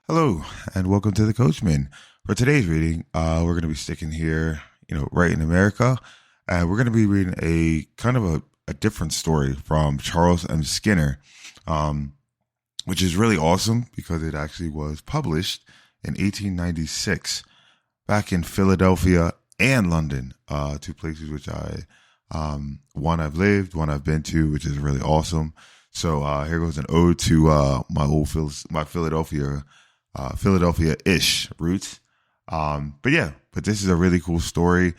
Hello, and welcome to the Coachman. For today's reading, we're going to be sticking here, right in America, and we're going to be reading a kind of a different story from Charles M. Skinner, um, which is really awesome because it actually was published in 1896 back in Philadelphia and London, two places which one I've lived, one I've been to, which is really awesome. So here goes an ode to my Philadelphia-ish roots. But this is a really cool story.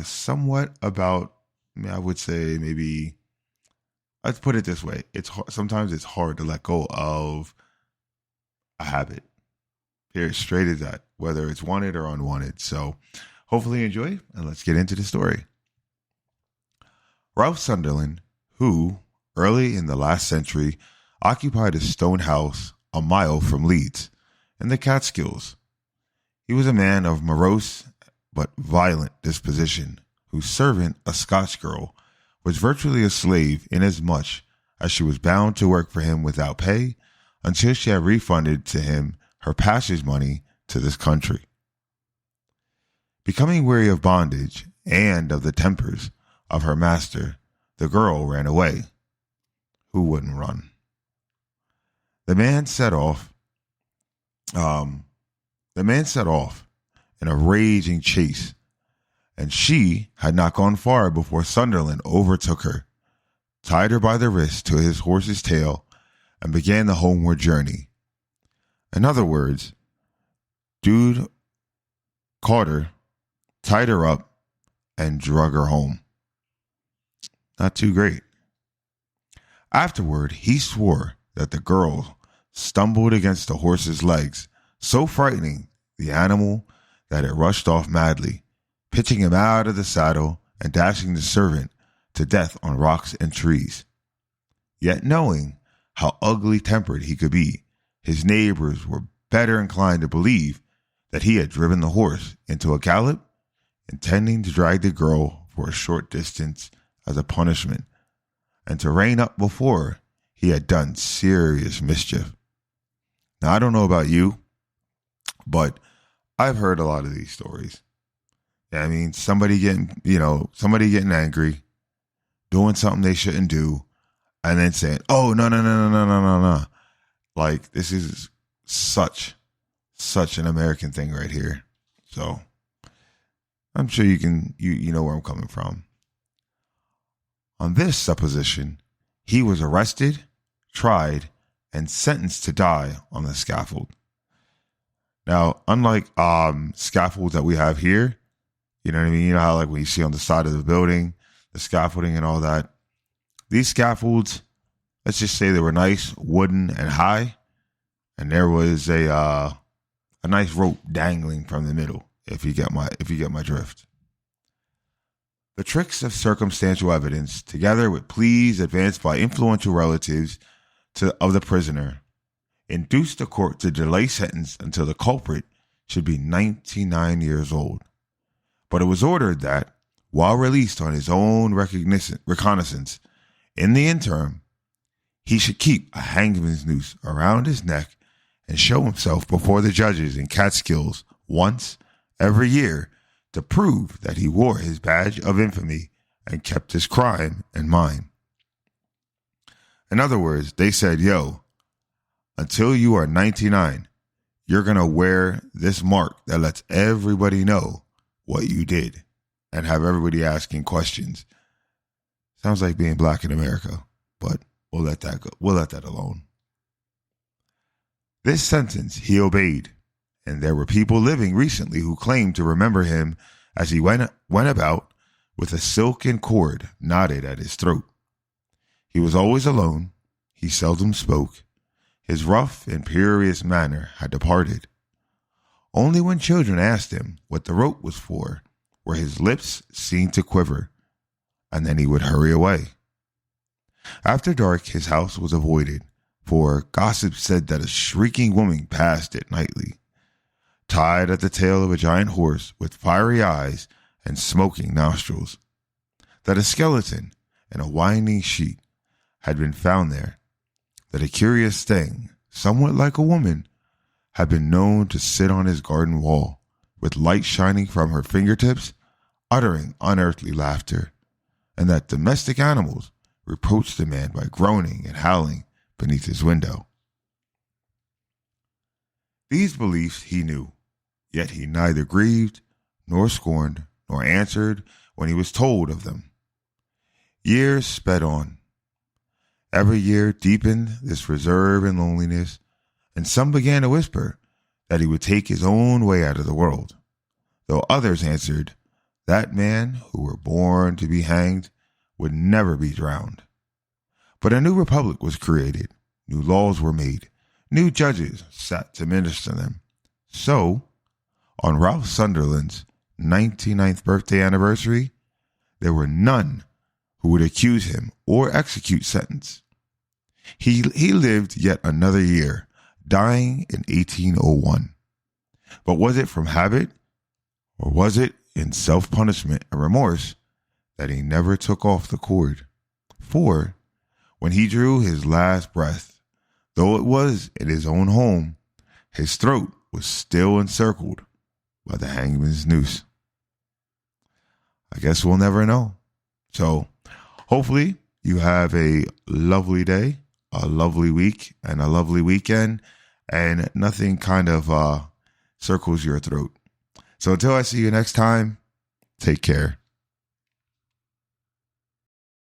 Somewhat about, I would say maybe, let's put it this way. Sometimes it's hard to let go of a habit. Here, straight as that, whether it's wanted or unwanted. So hopefully you enjoy, and let's get into the story. Ralph Sunderland, who, early in the last century, occupied a stone house a mile from Leeds, in the Catskills. He was a man of morose but violent disposition, whose servant, a Scotch girl, was virtually a slave inasmuch as she was bound to work for him without pay until she had refunded to him her passage money to this country. Becoming weary of bondage and of the tempers of her master, the girl ran away. Who wouldn't run? The man set off in a raging chase, and she had not gone far before Sunderland overtook her, tied her by the wrist to his horse's tail, and began the homeward journey. In other words, dude caught her, tied her up, and drug her home. Not too great. Afterward, he swore that the girl stumbled against the horse's legs, so frightening the animal that it rushed off madly, pitching him out of the saddle and dashing the servant to death on rocks and trees. Yet knowing how ugly-tempered he could be, his neighbors were better inclined to believe that he had driven the horse into a gallop, intending to drag the girl for a short distance as a punishment, and to rein up before he had done serious mischief. Now, I don't know about you, but I've heard a lot of these stories. I mean, somebody getting angry, doing something they shouldn't do, and then saying, "Oh, no, no, no, no, no, no, no, no." Like, this is such an American thing right here. So I'm sure you know where I'm coming from. On this supposition, he was arrested, tried, and sentenced to die on the scaffold. Now, unlike scaffolds that we have here, you know what I mean? You know how, like, when you see on the side of the building, the scaffolding and all that, these scaffolds, let's just say they were nice, wooden, and high, and there was a nice rope dangling from the middle. If you get my drift. The tricks of circumstantial evidence, together with pleas advanced by influential relatives of the prisoner, induced the court to delay sentence until the culprit should be 99 years old. But it was ordered that, while released on his own reconnaissance, in the interim, he should keep a hangman's noose around his neck and show himself before the judges in Catskills once every year to prove that he wore his badge of infamy and kept his crime in mind. In other words, they said, yo, until you are 99, you're going to wear this mark that lets everybody know what you did and have everybody asking questions. Sounds like being black in America, but we'll let that go. We'll let that alone. This sentence he obeyed, and there were people living recently who claimed to remember him as he went about with a silken cord knotted at his throat. He was always alone. He seldom spoke. His rough, imperious manner had departed. Only when children asked him what the rope was for, were his lips seen to quiver, and then he would hurry away. After dark, his house was avoided, for gossip said that a shrieking woman passed it nightly, tied at the tail of a giant horse with fiery eyes and smoking nostrils, that a skeleton in a winding sheet had been found there, that a curious thing, somewhat like a woman, had been known to sit on his garden wall, with light shining from her fingertips, uttering unearthly laughter, and that domestic animals reproached the man by groaning and howling beneath his window. These beliefs he knew, yet he neither grieved, nor scorned, nor answered when he was told of them. Years sped on. Every year deepened this reserve and loneliness, and some began to whisper that he would take his own way out of the world, though others answered that men who were born to be hanged would never be drowned. But a new republic was created, new laws were made, new judges sat to minister them. So, on Ralph Sunderland's 99th birthday anniversary, there were none who would accuse him or execute sentence. He lived yet another year, dying in 1801. But was it from habit, or was it in self-punishment and remorse that he never took off the cord? For when he drew his last breath, though it was in his own home, his throat was still encircled by the hangman's noose. I guess we'll never know. So hopefully you have a lovely day, a lovely week, and a lovely weekend, and nothing kind of circles your throat. So until I see you next time, take care.